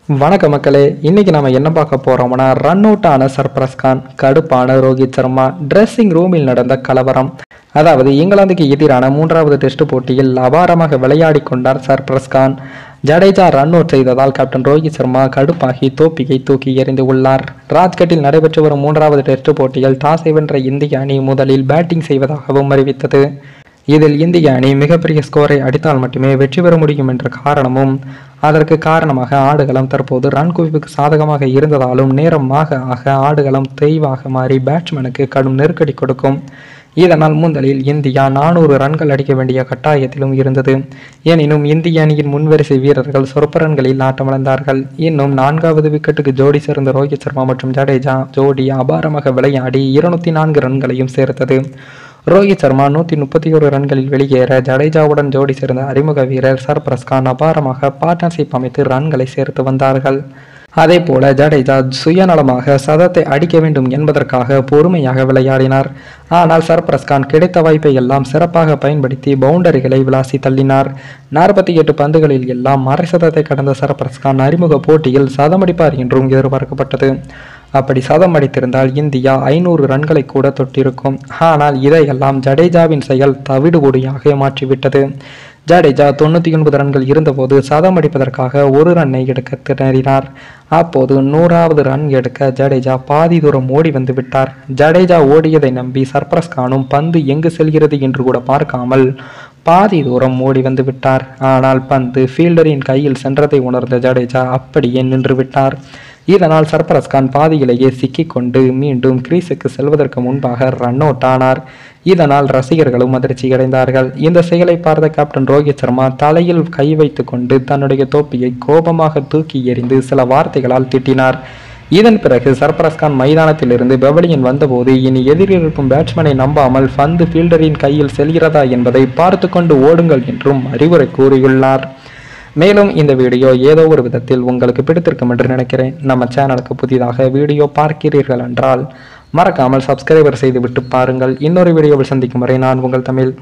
வணக்க மக்களே, இன்னைக்கு நாம என்ன பார்க்க போறோம்னா ரன் அவுட் ஆன சர்பராஸ் கான், கடுப்பான ரோஹித் சர்மா, டிரெஸ்ஸிங் ரூமில் நடந்த கலவரம். அதாவது இங்கிலாந்துக்கு எதிரான 3வது டெஸ்ட் போட்டியில் அபாரமாக விளையாடி கொண்டார் சர்பராஸ் கான். ஜடேஜா ரன் அவுட் செய்ததால் கேப்டன் ரோஹித் சர்மா கடுப்பாகி தோப்பியை தூக்கி எறிந்து உள்ளார். ராஜ்கட்டில் நடைபெற்று வரும் 3வது டெஸ்ட் போட்டியில் டாஸை வென்ற இந்திய அணி முதலில் பேட்டிங் செய்வதாகவும் அறிவித்தது. இதில் இந்திய அணி மிகப்பெரிய ஸ்கோரை அடித்தால் மட்டுமே வெற்றி பெற முடியும் என்ற காரணமும், அதற்கு காரணமாக ஆடுகளம் தற்போது ரன் குவிப்புக்கு சாதகமாக இருந்ததாலும் நேரமாக ஆடுகளம் தெய்வாக மாறி பேட்ஸ்மேனுக்கு கடும் நெருக்கடி கொடுக்கும். இதனால் முதலில் இந்தியா 400 ரன்கள் அடிக்க வேண்டிய கட்டாயத்திலும் இருந்தது. எனினும் இந்திய அணியின் முன்வரிசை வீரர்கள் சொற்ப ரன்களில் ஆட்டமிழந்தார்கள். இன்னும் 4வது விக்கெட்டுக்கு ஜோடி சேர்ந்த ரோஹித் சர்மா மற்றும் ஜடேஜா ஜோடி அபாரமாக விளையாடி 204 ரன்களையும் சேர்த்தது. ரோஹித் சர்மா 131 ரன்களில் வெளியேற ஜடேஜாவுடன் ஜோடி சேர்ந்த அறிமுக வீரர் சர்பராஸ் கான் அபாரமாக பார்ட்னர்ஷிப் அமைத்து ரன்களை சேர்த்து வந்தார்கள். அதே போல ஜடேஜா சுயநலமாக சதத்தை அடிக்க வேண்டும் என்பதற்காக பொறுமையாக விளையாடினார். ஆனால் சர்பராஸ் கான் கிடைத்த வாய்ப்பை எல்லாம் சிறப்பாக பயன்படுத்தி பவுண்டரிகளை விளாசி தள்ளினார். 48 பந்துகளில் எல்லாம் அரை சதத்தை கடந்த சர்பராஸ் கான் அறிமுக போட்டியில் சதமடிப்பார் என்றும் எதிர்பார்க்கப்பட்டது. அப்படி சதம் அடித்திருந்தால் இந்தியா 500 ரன்களை கூட தொட்டிருக்கும். ஆனால் இதையெல்லாம் ஜடேஜாவின் செயல் தவிடுபொடியாக மாற்றிவிட்டது. ஜடேஜா 99 ரன்கள் இருந்தபோது சதம் அடிப்பதற்காக ஒரு ரன்னை எடுக்க திணறினார். அப்போது 100வது ரன் எடுக்க ஜடேஜா பாதி தூரம் ஓடி வந்து விட்டார். ஜடேஜா ஓடியதை நம்பி சர்பராஸ் கானும் பந்து எங்கு செல்கிறது என்று கூட பார்க்காமல் பாதி தூரம் ஓடி வந்து விட்டார். ஆனால் பந்து ஃபீல்டரின் கையில் சென்றதை உணர்ந்த ஜடேஜா அப்படியே நின்று விட்டார். இதனால் சர்பராஸ் கான் பாதியிலேயே சிக்கிக்கொண்டு மீண்டும் கிரீஸுக்கு செல்வதற்கு முன்பாக ரன் அவுட் ஆனார். இதனால் ரசிகர்களும் அதிர்ச்சி அடைந்தார்கள். இந்த செயலை பார்த்த கேப்டன் ரோஹித் சர்மா தலையில் கை வைத்து கொண்டு தன்னுடைய தோப்பியை கோபமாக தூக்கி எறிந்து சில வார்த்தைகளால் திட்டினார். இதன் பிறகு சர்பராஸ் கான் மைதானத்திலிருந்து பெவிலியன் வந்தபோது இனி எதிரில் இருக்கும் பேட்ஸ்மேனை நம்பாமல் பந்து ஃபீல்டரின் கையில் செல்கிறதா என்பதை பார்த்து கொண்டு ஓடுங்கள் என்றும் அறிவுரை கூறியுள்ளார். மேலும் இந்த வீடியோ ஏதோ ஒரு விதத்தில் உங்களுக்கு பிடித்திருக்கும் என்று நினைக்கிறேன். நம்ம சேனலுக்கு புதிதாக வீடியோ பார்க்கிறீர்கள் என்றால் மறக்காமல் சப்ஸ்கிரைபர் செய்துவிட்டு பாருங்கள். இன்னொரு வீடியோவில் சந்திக்கும் வரை நான் உங்கள் தமிழ்.